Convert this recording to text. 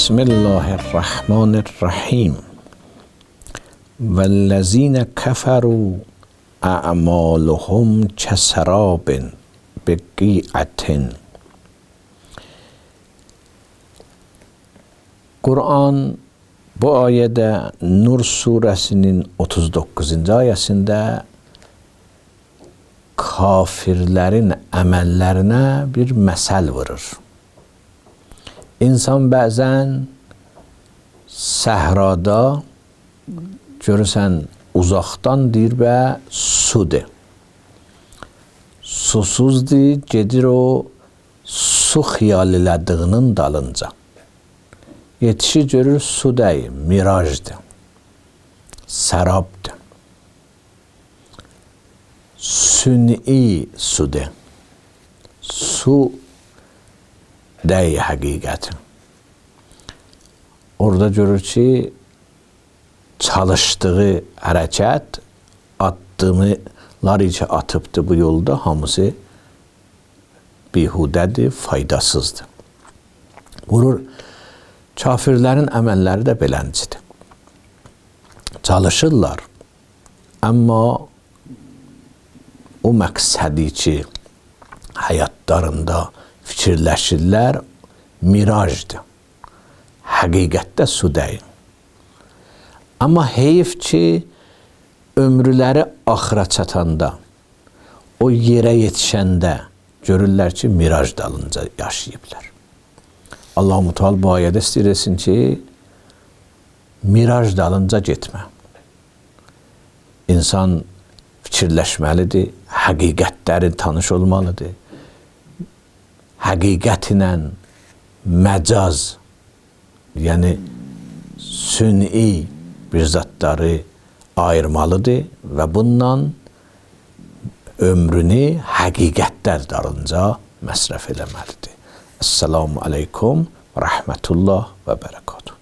Bismillahirrahmanirrahim. Vellezine keferu a'maluhum kesarabin beqi'atin. Kur'an bu ayede Nur suresinin 39. ayesinde kafirlerin əməllərinə bir məsəl vurur. İnsan bəzən səhrada görürsən uzaqdan deyir və sudur. Susuzdur, gedir o su xiyal elədiyinin dalınca. Yetişir görür su deyil, mirajdır, sərabdır. Sünni sudur. Su deyil həqiqəti. Orada görür ki, çalışdığı hərəkət, addımlar ki atıbdır bu yolda, hamısı bihudədir, faydasızdır. Vurur, kafirlərin əməlləri də beləncidir. Çalışırlar, amma o məqsədi ki, həyatlarında fikirləşirlər, mirajdır. Həqiqətdə su deyil. Amma heyif ki, ömrüləri axıra çatanda, o yerə yetişəndə görürlər ki, miraj dalınca yaşayıblar. Allah-u Teala bu ayədə istəyirsin ki, miraj dalınca getmə. İnsan fikirləşməlidir, həqiqətləri tanış olmalıdır. Həqiqətlə məcaz, yəni sünni bir zatları ayırmalıdır və bundan ömrünü həqiqətlər dalınca məsrəf eləməlidir. Esselamu aleykum və rəhmətullah və bərəkatuhu.